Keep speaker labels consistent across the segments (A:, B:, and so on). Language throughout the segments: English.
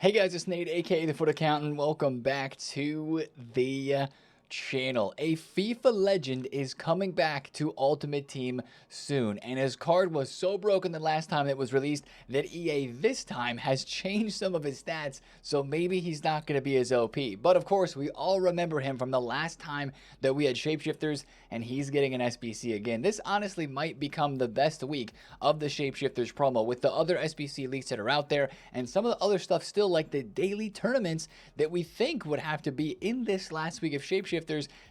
A: Hey guys, it's Nate, aka TheFutAccountant. Welcome back to the channel. A FIFA legend is coming back to Ultimate Team soon, and his card was so broken the last time it was released that EA this time has changed some of his stats, so maybe he's not going to be as OP. But of course, we all remember him from the last time that we had Shapeshifters, and he's getting an SBC again. This honestly might become the best week of the Shapeshifters promo with the other SBC leaks that are out there, and some of the other stuff still, like the daily tournaments that we think would have to be in this last week of Shapeshifters,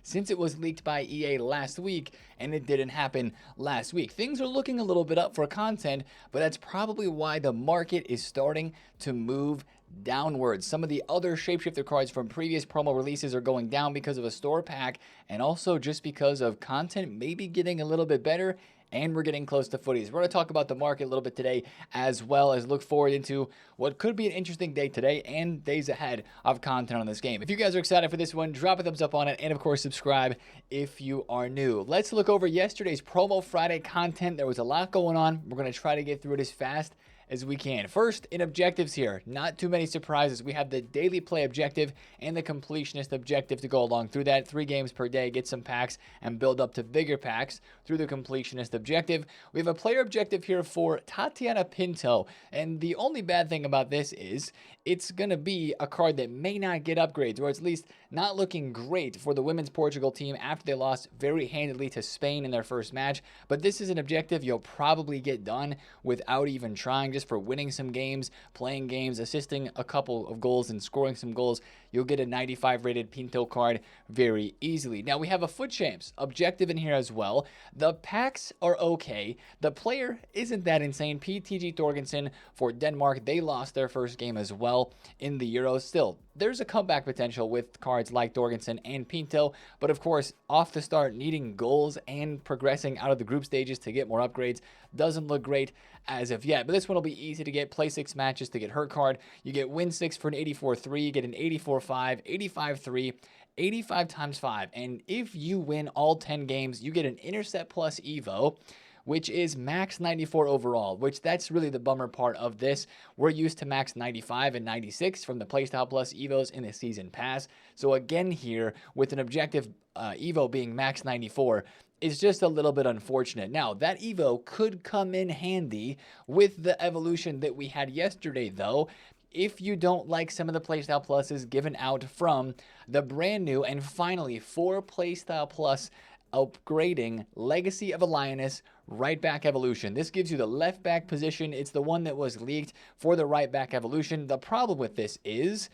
A: since it was leaked by EA last week and it didn't happen last week. Things are looking a little bit up for content, but that's probably why the market is starting to move downwards. Some of the other Shapeshifter cards from previous promo releases are going down because of a store pack, and also just because of content maybe getting a little bit better, and we're getting close to footies. We're going to talk about the market a little bit today, as well as look forward into what could be an interesting day today and days ahead of content on this game. If you guys are excited for this one, drop a thumbs up on it, and of course subscribe if you are new. Let's look over yesterday's Promo Friday content. There was a lot going on. We're going to try to get through it as fast as we can. First, in objectives here, not too many surprises. We have the daily play objective and the completionist objective to go along through that. 3 games per day, get some packs and build up to bigger packs through the completionist objective. We have a player objective here for Tatiana Pinto, and the only bad thing about this is it's going to be a card that may not get upgrades, or at least not looking great for the women's Portugal team after they lost very handedly to Spain in their first match. But this is an objective you'll probably get done without even trying, just for winning some games, playing games, assisting a couple of goals and scoring some goals. You'll get a 95 rated Pinto card very easily. Now we have a Foot Champs objective in here as well. The packs are okay. The player isn't that insane. PTG Thorgensen for Denmark, they lost their first game as well in the Euros. Still, there's a comeback potential with cards like Thorgensen and Pinto, but of course, off the start, needing goals and progressing out of the group stages to get more upgrades doesn't look great as of yet. But this one will be easy to get. Play 6 matches to get her card. You get win 6 for an 84-3, you get an 84-5, 85-3, 85 times 5. And if you win all 10 games, you get an Intercept plus Evo, which is max 94 overall, which that's really the bummer part of this. We're used to max 95 and 96 from the Playstyle Plus Evos in the Season Pass. So again here, with an objective Evo being max 94, is just a little bit unfortunate. Now, that Evo could come in handy with the evolution that we had yesterday, though, if you don't like some of the Playstyle Pluses given out from the brand new and finally 4 Playstyle Plus upgrading Legacy of a Lioness right back evolution. This gives you the left back position. It's the one that was leaked for the right back evolution. The problem with this is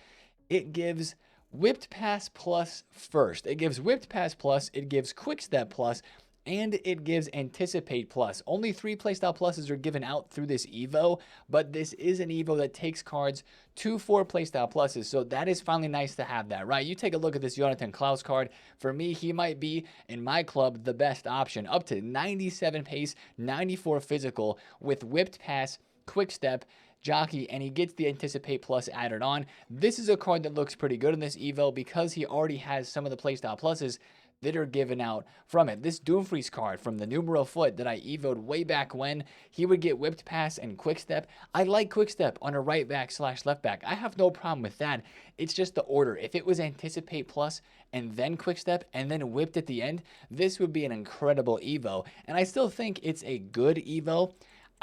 A: it gives Whipped Pass Plus first. It gives Whipped Pass Plus, it gives Quick Step Plus, and it gives Anticipate Plus. Only 3 Playstyle Pluses are given out through this Evo, but this is an Evo that takes cards to 4 Playstyle Pluses, so that is finally nice to have that, right? You take a look at this Jonathan Klaus card. For me, he might be, in my club, the best option. Up to 97 pace, 94 physical, with Whipped Pass, Quick Step, Jockey, and he gets the Anticipate Plus added on. This is a card that looks pretty good in this Evo because he already has some of the Playstyle Pluses that are given out from it. This Doomfries card from the Numero Foot that I evoed way back when, he would get Whipped Pass and Quick Step. I like Quick Step on a right back / left back. I have no problem with that. It's just the order. If it was Anticipate Plus and then Quick Step and then Whipped at the end, this would be an incredible Evo. And I still think it's a good Evo.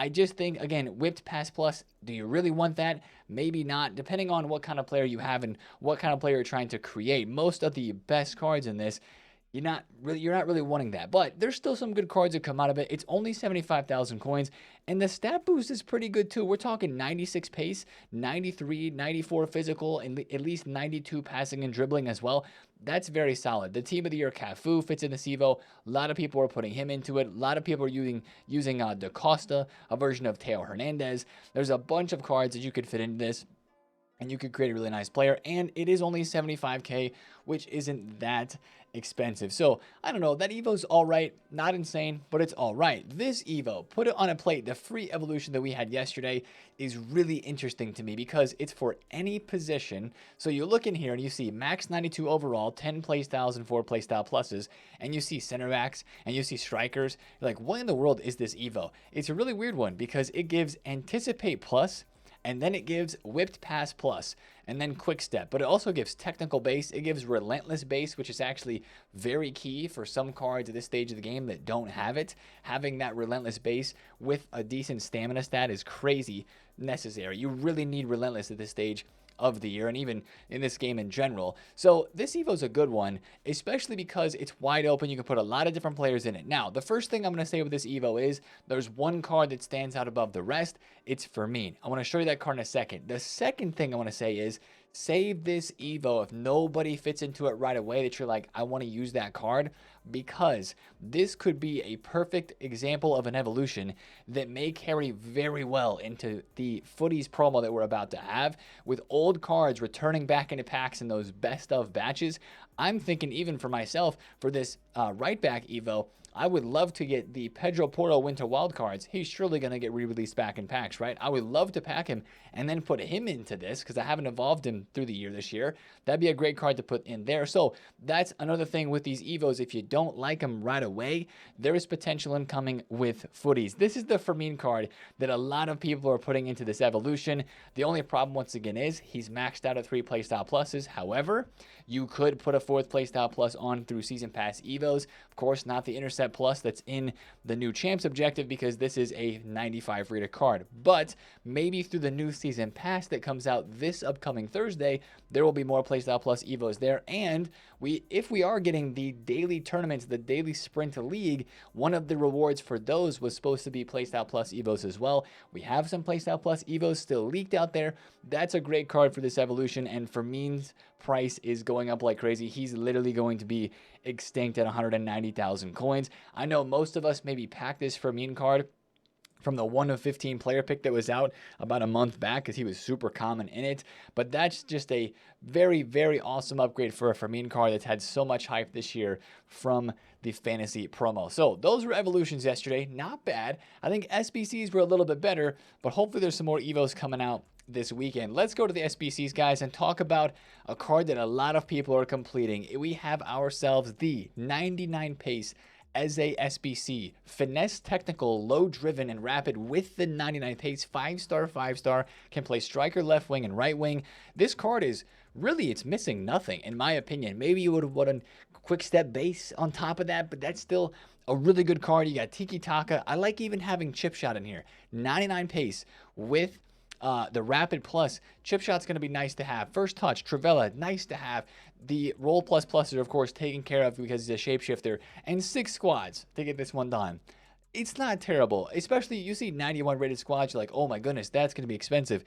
A: I just think, again, Whipped Pass Plus, do you really want that? Maybe not, depending on what kind of player you have and what kind of player you're trying to create. Most of the best cards in this, you're not really wanting that, but there's still some good cards that come out of it. It's only 75,000 coins, and the stat boost is pretty good too. We're talking 96 pace, 93, 94 physical, and at least 92 passing and dribbling as well. That's very solid. The Team of the Year Cafu fits in the Evo. A lot of people are putting him into it. A lot of people are using Da Costa, a version of Teo Hernandez. There's a bunch of cards that you could fit into this, and you could create a really nice player, and it is only 75k, which isn't that expensive. So I don't know, that Evo's all right, not insane, but it's all right. This Evo, put it on a plate, the free evolution that we had yesterday, is really interesting to me because it's for any position. So you look in here and you see max 92 overall, 10 playstyles and 4 playstyle pluses, and you see center backs and you see strikers. You're like, what in the world is this Evo? It's a really weird one because it gives Anticipate Plus and then it gives whipped pass plus, and then quick step. But it also gives technical base. It gives relentless base, which is actually very key for some cards at this stage of the game that don't have it. Having that relentless base with a decent stamina stat is crazy necessary. You really need relentless at this stage of the year, and even in this game in general. So this Evo is a good one, especially because it's wide open. You can put a lot of different players in it. Now, the first thing I'm going to say with this Evo is there's one card that stands out above the rest. It's Fermin. I want to show you that card in a second. The second thing I want to say is save this Evo if nobody fits into it right away that you're like, I want to use that card, because this could be a perfect example of an evolution that may carry very well into the Footies promo that we're about to have, with old cards returning back into packs in those best of batches. I'm thinking even for myself, for this right back Evo, I would love to get the Pedro Porro Winter Wild cards. He's surely going to get re-released back in packs, right? I would love to pack him and then put him into this, because I haven't evolved him through the year this year. That'd be a great card to put in there. So that's another thing with these Evos. If you don't like them right away, there is potential in coming with Footies. This is the Fermin card that a lot of people are putting into this evolution. The only problem, once again, is he's maxed out at 3 playstyle pluses. However, you could put a 4th playstyle plus on through Season Pass Evos. Of course, not the Intercept Plus that's in the new Champs objective, because this is a 95 rated card. But maybe through the new Season Pass that comes out this upcoming Thursday, there will be more playstyle plus Evos there. And if we are getting the daily tournaments, the daily sprint league, one of the rewards for those was supposed to be playstyle plus Evos as well. We have some playstyle plus Evos still leaked out there. That's a great card for this evolution, and Fermin's price is going up like crazy. He's literally going to be extinct at 190,000 coins. I know most of us maybe packed this Fermin card from the 1 of 15 player pick that was out about a month back, because he was super common in it. But that's just a very, very awesome upgrade for a Fermin card that's had so much hype this year from the fantasy promo. So those were evolutions yesterday. Not bad. I think SBCs were a little bit better, but hopefully there's some more Evos coming out this weekend. Let's go to the SBCs, guys, and talk about a card that a lot of people are completing. We have ourselves the 99 pace as a SBC. Finesse, technical, low driven, and rapid with the 99 pace. 5-star, 5-star. Can play striker, left wing, and right wing. This card is really, it's missing nothing, in my opinion. Maybe you would have wanted quick step base on top of that, but that's still a really good card. You got Tiki Taka. I like even having Chip Shot in here. 99 pace with the Rapid Plus. Chip Shot's going to be nice to have. First Touch, Travella, nice to have. The Roll Plus Plus are, of course, taken care of because he's a shapeshifter. And 6 squads to get this one done. It's not terrible. Especially, you see 91 rated squads, you're like, oh my goodness, that's going to be expensive.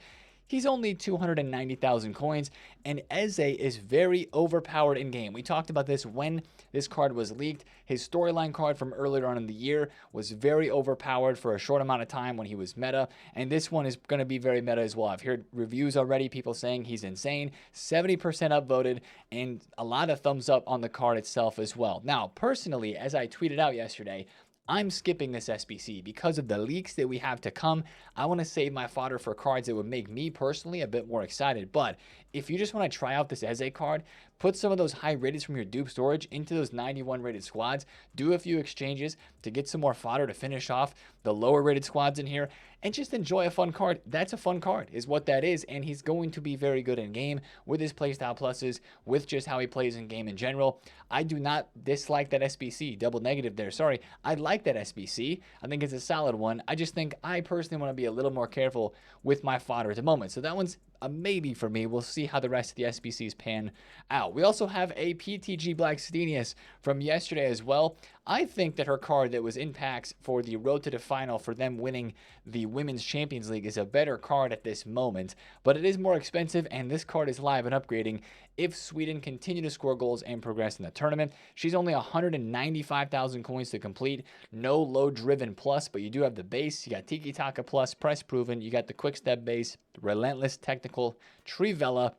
A: He's only 290,000 coins, and Eze is very overpowered in-game. We talked about this when this card was leaked. His storyline card from earlier on in the year was very overpowered for a short amount of time when he was meta, and this one is going to be very meta as well. I've heard reviews already, people saying he's insane. 70% upvoted, and a lot of thumbs up on the card itself as well. Now, personally, as I tweeted out yesterday, I'm skipping this SBC because of the leaks that we have to come. I want to save my fodder for cards that would make me personally a bit more excited. But if you just want to try out this Eze card, put some of those high rateds from your dupe storage into those 91 rated squads, do a few exchanges to get some more fodder to finish off the lower rated squads in here, and just enjoy a fun card. That's a fun card is what that is, and he's going to be very good in game with his playstyle pluses, with just how he plays in game in general. I do not dislike that SBC, double negative there, sorry. I like that SBC. I think it's a solid one. I just think I personally want to be a little more careful with my fodder at the moment. So that one's a maybe for me. We'll see how the rest of the SBCs pan out. We also have a PTG Blackstenius from yesterday as well. I think that her card that was in packs for the road to the final for them winning the Women's Champions League is a better card at this moment, but it is more expensive, and this card is live and upgrading if Sweden continue to score goals and progress in the tournament. She's only 195,000 coins to complete. No low driven plus, but you do have the base. You got Tiki Taka plus, press proven. You got the quick step base, relentless technical, Trivella,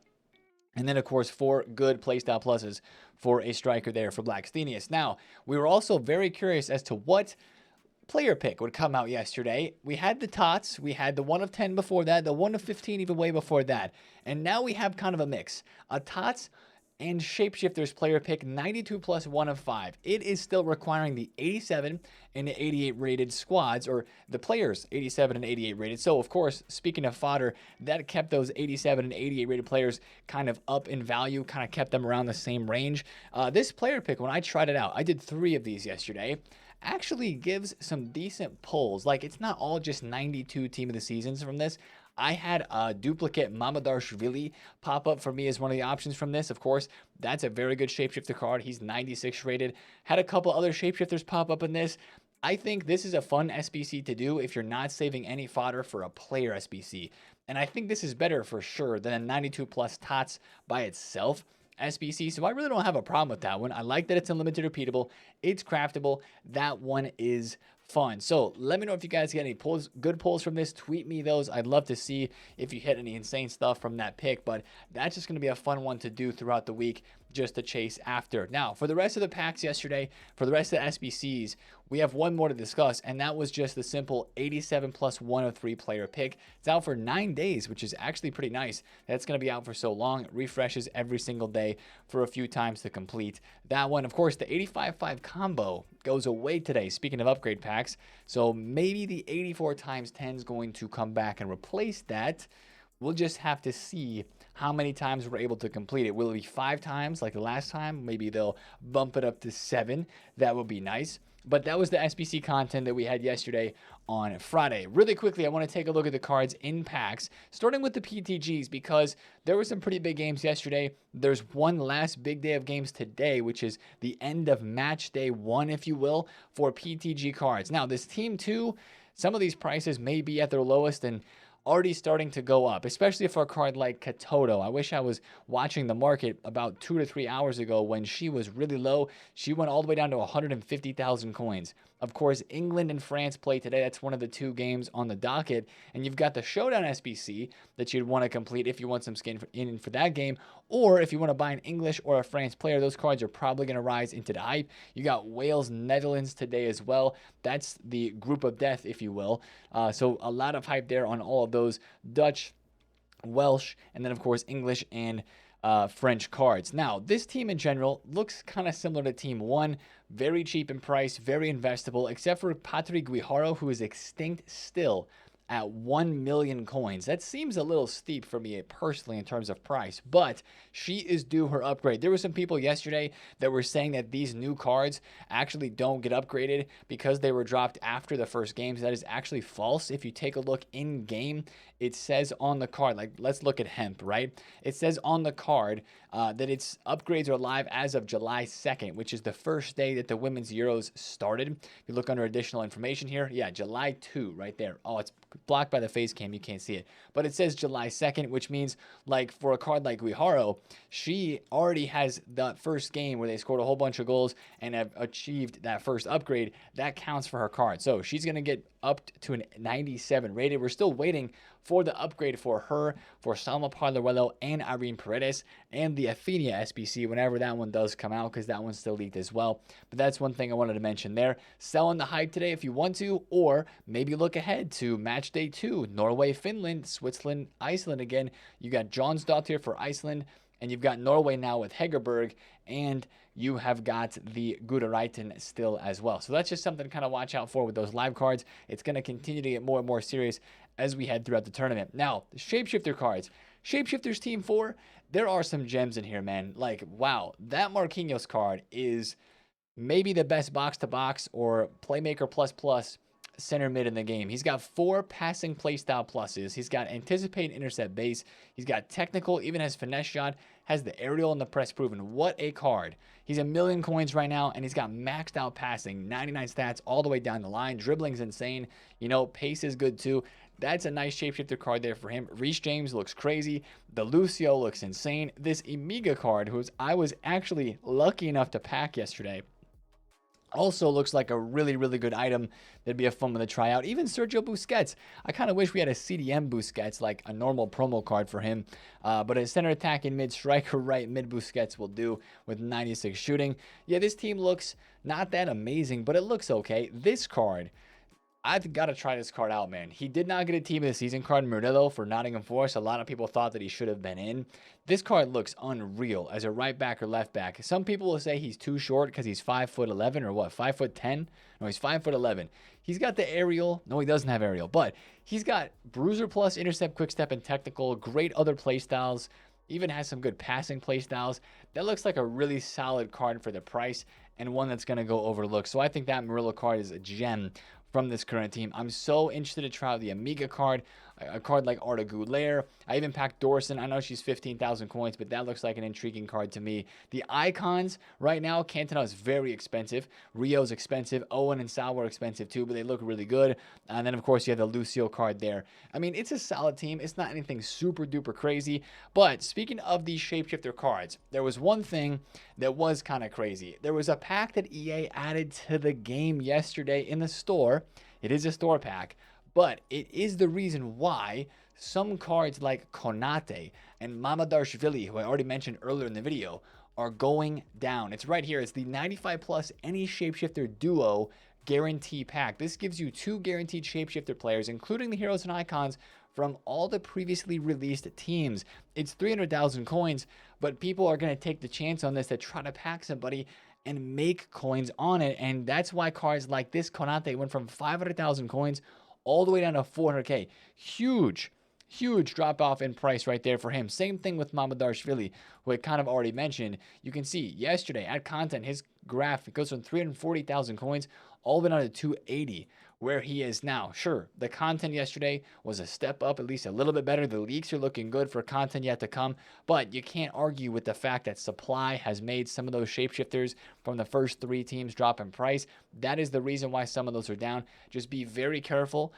A: and then, of course, 4 good playstyle pluses for a striker there for Blackstenius. Now, we were also very curious as to what player pick would come out yesterday. We had the Tots, we had the 1 of 10 before that, the 1 of 15 even way before that, and now we have kind of a mix. A Tots And Shapeshifter's player pick 92 plus 1 of 5. It is still requiring the 87 and the 88 rated squads, or the players 87 and 88 rated. So, of course, speaking of fodder, that kept those 87 and 88 rated players kind of up in value, kind of kept them around the same range. This player pick, when I tried it out, I did 3 of these yesterday, actually gives some decent pulls. Like, it's not all just 92 team of the seasons from this. I had a duplicate Mamadarshvili pop up for me as one of the options from this. Of course, that's a very good shapeshifter card. He's 96 rated. Had a couple other shapeshifters pop up in this. I think this is a fun SBC to do if you're not saving any fodder for a player SBC. And I think this is better for sure than a 92 plus TOTS by itself SBC. So I really don't have a problem with that one. I like that it's unlimited repeatable. It's craftable. That one is fun. So let me know if you guys get any pulls, good pulls from this. Tweet me those. I'd love to see if you hit any insane stuff from that pick, but that's just going to be a fun one to do throughout the week just to chase after. Now, for the rest of the packs yesterday, for the rest of the SBCs, we have one more to discuss, and that was just the simple 87 plus 1 of 3 player pick. It's out for 9 days, which is actually pretty nice. That's going to be out for so long. It refreshes every single day for a few times to complete that one. Of course, the 85-5 combo goes away today, speaking of upgrade packs. So maybe the 84 times 10 is going to come back and replace that. We'll just have to see how many times we're able to complete it. Will it be 5 times like the last time? Maybe they'll bump it up to 7. That would be nice. But that was the SBC content that we had yesterday on Friday. Really quickly, I want to take a look at the cards in packs, starting with the PTGs, because there were some pretty big games yesterday. There's one last big day of games today, which is the end of match day 1, if you will, for PTG cards. Now, this team 2, some of these prices may be at their lowest and already starting to go up, especially for a card like Katoto. I wish I was watching the market about 2 to 3 hours ago when she was really low. She went all the way down to 150,000 coins. Of course, England and France play today. That's one of the 2 games on the docket. And you've got the Showdown SBC that you'd want to complete if you want some skin in for that game. Or if you want to buy an English or a France player, those cards are probably going to rise into the hype. You got Wales, Netherlands today as well. That's the group of death, if you will. So a lot of hype there on all of those Dutch, Welsh, and then of course English and French cards. Now, this team in general looks kind of similar to Team 1. Very cheap in price, very investable, except for Patrick Guijarro, who is extinct still at 1 million coins. That seems a little steep for me personally in terms of price, but she is due her upgrade. There were some people yesterday that were saying that these new cards actually don't get upgraded because they were dropped after the first games. That is actually false. If you take a look in game, it says on the card, like let's look at hemp, right? It says on the card that its upgrades are live as of July 2nd, which is the first day that the Women's Euros started. If you look under additional information here, yeah, July 2 right there. Oh, it's blocked by the face cam, you can't see it, but it says July 2nd, which means like for a card like Guijarro, she already has that first game where they scored a whole bunch of goals and have achieved that first upgrade. That counts for her card, so she's going to get up to a 97 rated. We're still waiting for the upgrade for her, for Salma Parlarello and Irene Paredes, and the Athenia SBC whenever that one does come out, because that one's still leaked as well. But that's one thing I wanted to mention there. Sell on the hype today if you want to, or maybe look ahead to match day 2, Norway, Finland, Switzerland, Iceland again. You got Jonsdottir for Iceland, and you've got Norway now with Hegerberg, and you have got the Guderiten still as well. So that's just something to kind of watch out for with those live cards. It's going to continue to get more and more serious as we head throughout the tournament. Now, the Shapeshifter cards. Shapeshifters Team 4, there are some gems in here, man. Like, wow, that Marquinhos card is maybe the best box-to-box or Playmaker plus center mid in the game. He's got 4 passing playstyle pluses. He's got anticipate, intercept, base. He's got technical, even has finesse shot, has the aerial and the press proven. What a card. He's 1 million coins right now, and he's got maxed out passing, 99 stats all the way down the line. Dribbling's insane. You know, pace is good too. That's a nice shapeshifter card there for him. Reece James looks crazy. The Lucio looks insane. This Emiga card, I was actually lucky enough to pack yesterday, also looks like a really, really good item. That'd be a fun one to try out. Even Sergio Busquets. I kind of wish we had a CDM Busquets, like a normal promo card for him. But a center attacking mid, striker right mid Busquets will do with 96 shooting. Yeah, this team looks not that amazing, but it looks okay. This card, I've got to try this card out, man. He did not get a Team of the Season card, Murillo, for Nottingham Forest. A lot of people thought that he should have been in. This card looks unreal as a right back or left back. Some people will say he's too short because he's 5'11" or what, 5'10"? No, he's 5'11". He's got the aerial. No, he doesn't have aerial, but he's got bruiser plus, intercept, quick step, and technical. Great other play styles. Even has some good passing play styles. That looks like a really solid card for the price and one that's going to go overlooked. So I think that Murillo card is a gem from this current team. I'm so interested to try out the Amiga card, a card like Arda Güler. I even packed Dorson. I know she's 15,000 coins, but that looks like an intriguing card to me. The icons right now, Cantona is very expensive. Rio's expensive. Owen and Sal were expensive too, but they look really good. And then, of course, you have the Lucio card there. I mean, it's a solid team. It's not anything super duper crazy. But speaking of these shapeshifter cards, there was one thing that was kind of crazy. There was a pack that EA added to the game yesterday in the store. It is a store pack, but it is the reason why some cards like Konate and Mamadarshvili, who I already mentioned earlier in the video, are going down. It's right here. It's the 95 plus any shapeshifter duo guarantee pack. This gives you 2 guaranteed shapeshifter players, including the heroes and icons from all the previously released teams. It's 300,000 coins, but people are going to take the chance on this to try to pack somebody and make coins on it. And that's why cards like this Konate went from 500,000 coins all the way down to 400k. Huge drop off in price right there for him. Same thing with Mamadarshvili, who I kind of already mentioned. You can see yesterday at content, his graph, it goes from 340,000 coins all the way down to 280, where he is now. Sure, the content yesterday was a step up, at least a little bit better. The leaks are looking good for content yet to come, but you can't argue with the fact that supply has made some of those shapeshifters from the first 3 teams drop in price. That is the reason why some of those are down. Just be very careful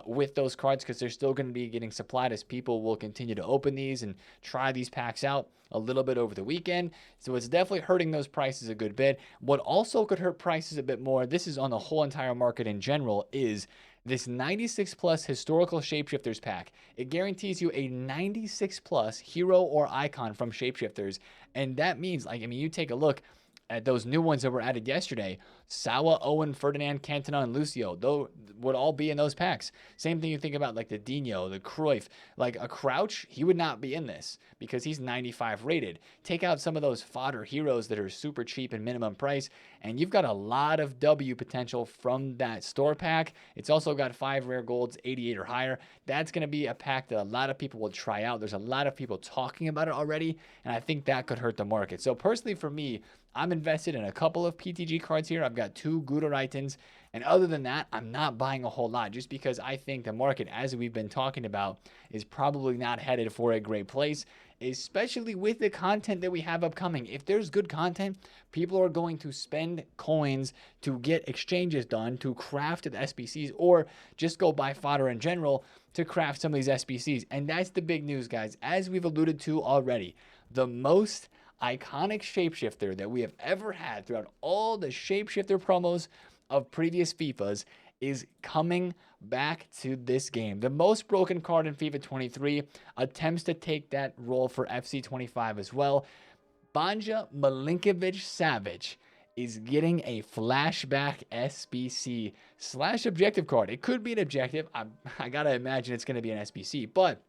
A: with those cards, because they're still going to be getting supplied as people will continue to open these and try these packs out a little bit over the weekend. So it's definitely hurting those prices a good bit. What also could hurt prices a bit more, this is on the whole entire market in general, is this 96 plus historical shapeshifters pack. It guarantees you a 96 plus hero or icon from shapeshifters. And that means, like, I mean, you take a look at those new ones that were added yesterday. Sawa, Owen, Ferdinand, Cantona, and Lucio, though, would all be in those packs. Same thing you think about like the Dino, the Cruyff, like a Crouch, he would not be in this because he's 95 rated. Take out some of those fodder heroes that are super cheap and minimum price, and you've got a lot of W potential from that store pack. It's also got 5 rare golds, 88 or higher. That's going to be a pack that a lot of people will try out. There's a lot of people talking about it already, and I think that could hurt the market. So personally for me, I'm invested in a couple of PTG cards here. I've got 2 Guderaitens, and other than that, I'm not buying a whole lot just because I think the market, as we've been talking about, is probably not headed for a great place, especially with the content that we have upcoming. If there's good content, people are going to spend coins to get exchanges done, to craft the SBCs, or just go buy fodder in general to craft some of these SBCs. And that's the big news, guys. As we've alluded to already, the most iconic shapeshifter that we have ever had throughout all the shapeshifter promos of previous FIFAs is coming back to this game. The most broken card in FIFA 23 attempts to take that role for FC 25 as well. VANJA Milinkovic-Savic is getting a flashback SBC / objective card. It could be an objective. I gotta imagine it's gonna be an SBC, but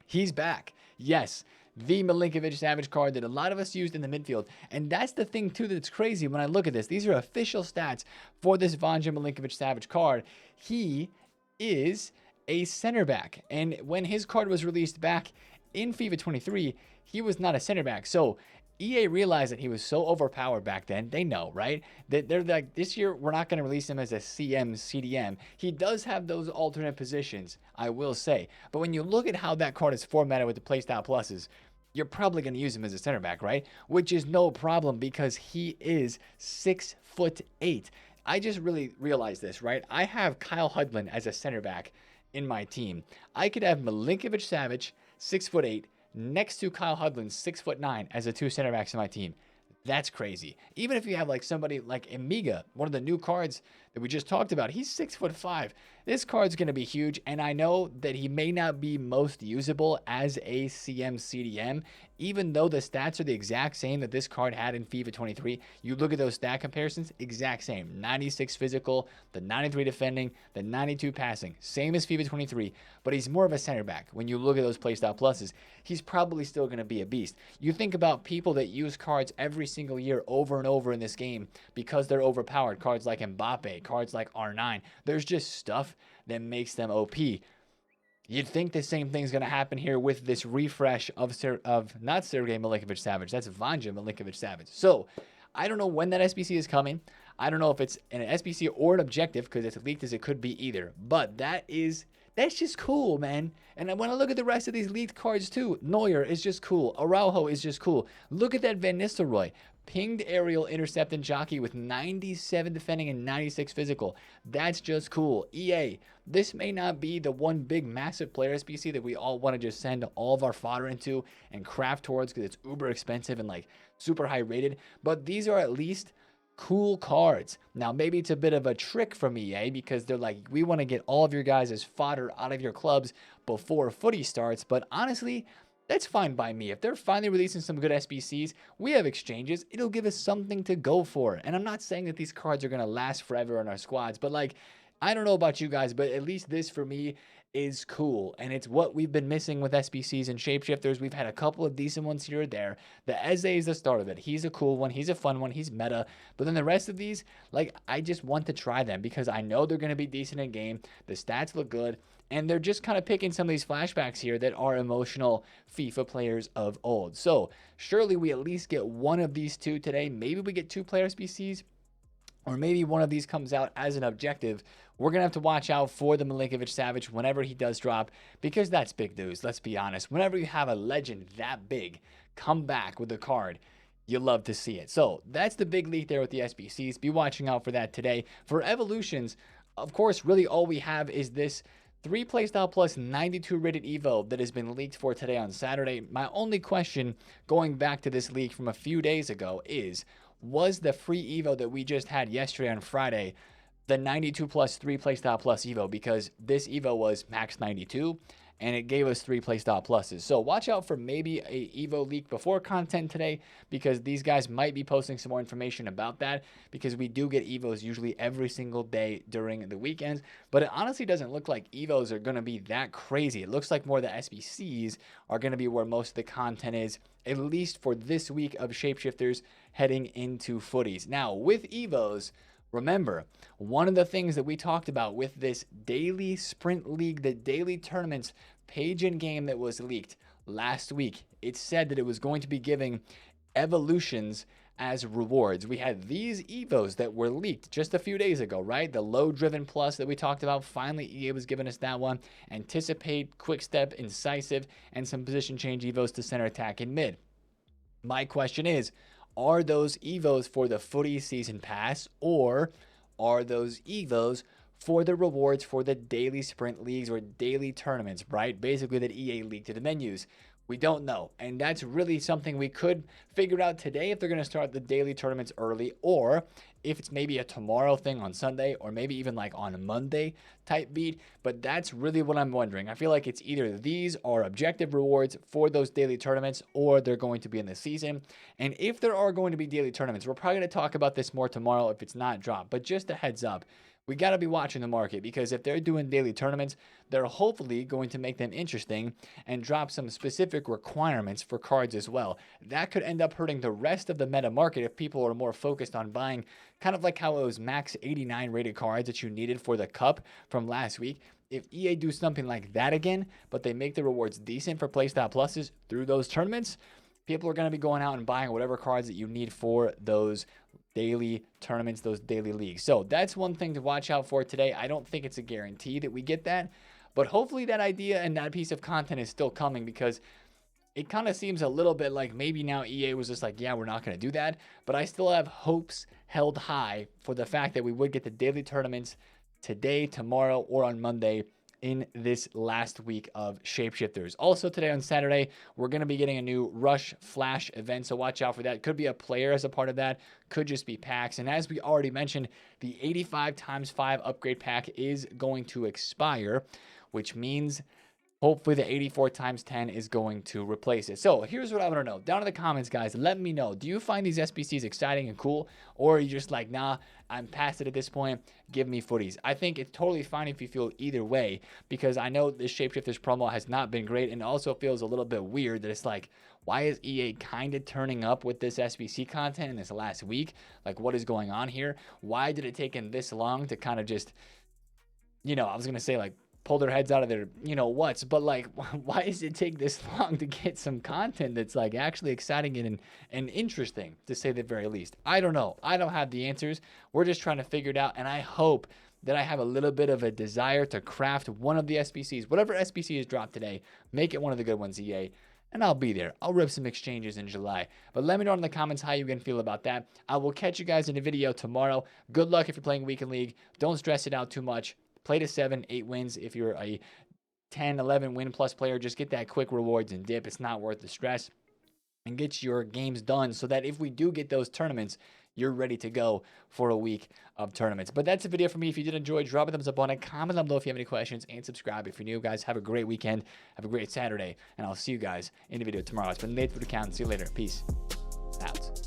A: he's back. Yes, the Milinkovic-Savic card that a lot of us used in the midfield. And that's the thing, too, that's crazy when I look at this. These are official stats for this VANJA Milinkovic-Savic card. He is a center back. And when his card was released back in FIFA 23, he was not a center back. So EA realized that he was so overpowered back then. They know, right? That they're like, this year, we're not going to release him as a CM, CDM. He does have those alternate positions, I will say. But when you look at how that card is formatted with the playstyle pluses, you're probably going to use him as a center back, right? Which is no problem because he is 6'8". I just really realized this, right? I have Kyle Hudlin as a center back in my team. I could have Milinkovic-Savic, 6'8", next to Kyle Hudlin, 6'9", as the 2 center backs in my team. That's crazy. Even if you have like somebody like Amiga, one of the new cards that we just talked about, he's 6'5". This card's going to be huge, and I know that he may not be most usable as a CM CDM, even though the stats are the exact same that this card had in FIFA 23. You look at those stat comparisons, exact same. 96 physical, the 93 defending, the 92 passing. Same as FIFA 23, but he's more of a center back. When you look at those playstyle pluses, he's probably still going to be a beast. You think about people that use cards every single year over and over in this game because they're overpowered. Cards like Mbappe, cards like R9. There's just stuff that makes them OP. You'd think the same thing's going to happen here with this refresh of not Sergei Milinkovic-Savic. That's VANJA Milinkovic-Savic. So I don't know when that SBC is coming. I don't know if it's an SBC or an objective because it's leaked as it could be either. But that's just cool, man. And when I look at the rest of these leaked cards too, Neuer is just cool. Araujo is just cool. Look at that Van Nistelrooy. Pinged aerial intercept and jockey with 97 defending and 96 physical. That's just cool. EA, this may not be the one big massive player SBC that we all want to just send all of our fodder into and craft towards because it's uber expensive and like super high rated, but these are at least cool cards. Now, maybe it's a bit of a trick from EA because they're like, we want to get all of your guys as fodder out of your clubs before footy starts, but honestly, that's fine by me. If they're finally releasing some good SBCs, we have exchanges. It'll give us something to go for. And I'm not saying that these cards are going to last forever in our squads, but like, I don't know about you guys, but at least this for me is cool. And it's what we've been missing with SBCs and shapeshifters. We've had a couple of decent ones here or there. The Eze is the start of it. He's a cool one. He's a fun one. He's meta. But then the rest of these, like, I just want to try them because I know they're going to be decent in game. The stats look good. And they're just kind of picking some of these flashbacks here that are emotional FIFA players of old. So surely we at least get one of these two today. Maybe we get 2 player SBCs. Or maybe one of these comes out as an objective. We're going to have to watch out for the Milinkovic-Savic whenever he does drop, because that's big news, let's be honest. Whenever you have a legend that big come back with a card, you love to see it. So that's the big leak there with the SBCs. Be watching out for that today. For evolutions, of course, really all we have is this 3 playstyle plus 92 rated Evo that has been leaked for today on Saturday. My only question going back to this leak from a few days ago is, was the free Evo that we just had yesterday on Friday the 92 plus 3 playstyle plus Evo? Because this Evo was max 92 and it gave us 3 playstyle pluses. So watch out for maybe a Evo leak before content today, because these guys might be posting some more information about that, because we do get Evos usually every single day during the weekends. But it honestly doesn't look like Evos are going to be that crazy. It looks like more the SBCs are going to be where most of the content is, at least for this week of shapeshifters heading into footies. Now, with Evos, remember, one of the things that we talked about with this daily sprint league, the daily tournaments page in game that was leaked last week, it said that it was going to be giving evolutions as rewards. We had these Evos that were leaked just a few days ago, right? The low driven plus that we talked about, finally EA was giving us that one. Anticipate, quick step, incisive, and some position change Evos to center attack and mid. My question is, are those Evos for the footy season pass, or are those Evos for the rewards for the daily sprint leagues or daily tournaments, right? Basically that EA leaked to the menus. We don't know. And that's really something we could figure out today if they're going to start the daily tournaments early, or if it's maybe a tomorrow thing on Sunday, or maybe even like on a Monday type beat. But that's really what I'm wondering. I feel like it's either these are objective rewards for those daily tournaments, or they're going to be in the season. And if there are going to be daily tournaments, we're probably going to talk about this more tomorrow if it's not dropped. But just a heads up, we got to be watching the market, because if they're doing daily tournaments, they're hopefully going to make them interesting and drop some specific requirements for cards as well. That could end up hurting the rest of the meta market if people are more focused on buying, kind of like how it was max 89 rated cards that you needed for the cup from last week. If EA do something like that again, but they make the rewards decent for playstyle pluses through those tournaments, people are going to be going out and buying whatever cards that you need for those daily tournaments, those daily leagues. So that's one thing to watch out for today. I don't think it's a guarantee that we get that, but hopefully that idea and that piece of content is still coming, because it kind of seems a little bit like maybe now EA was just like, yeah, we're not going to do that. But I still have hopes held high for the fact that we would get the daily tournaments today, tomorrow, or on Monday in this last week of Shapeshifters. Also today on Saturday, we're going to be getting a new Rush Flash event, so watch out for that. Could be a player as a part of that, could just be packs. And as we already mentioned, the 85 times 5 upgrade pack is going to expire, which means hopefully the 84 times 10 is going to replace it. So here's what I want to know. Down in the comments, guys, let me know. Do you find these SBCs exciting and cool? Or are you just like, nah, I'm past it at this point. Give me footies. I think it's totally fine if you feel either way, because I know this Shapeshifters promo has not been great, and also feels a little bit weird that it's like, why is EA kind of turning up with this SBC content in this last week? Like, what is going on here? Why did it take them this long to kind of just, you know, I was going to say like, pull their heads out of their, you know, what's, but like, why does it take this long to get some content that's like actually exciting and interesting, to say the very least? I don't know. I don't have the answers. We're just trying to figure it out, and I hope that I have a little bit of a desire to craft one of the SBCs. Whatever SBC is dropped today, make it one of the good ones, EA, and I'll be there. I'll rip some exchanges in July. But let me know in the comments how you can feel about that. I will catch you guys in a video tomorrow. Good luck if you're playing Weekend League. Don't stress it out too much. Play to 7, 8 wins. If you're a 10, 11 win plus player, just get that quick rewards and dip. It's not worth the stress. And get your games done so that if we do get those tournaments, you're ready to go for a week of tournaments. But that's the video for me. If you did enjoy, drop a thumbs up on it. Comment down below if you have any questions, and subscribe if you're new. Guys, have a great weekend. Have a great Saturday. And I'll see you guys in the video tomorrow. It's been TheFutAccountant. See you later. Peace out.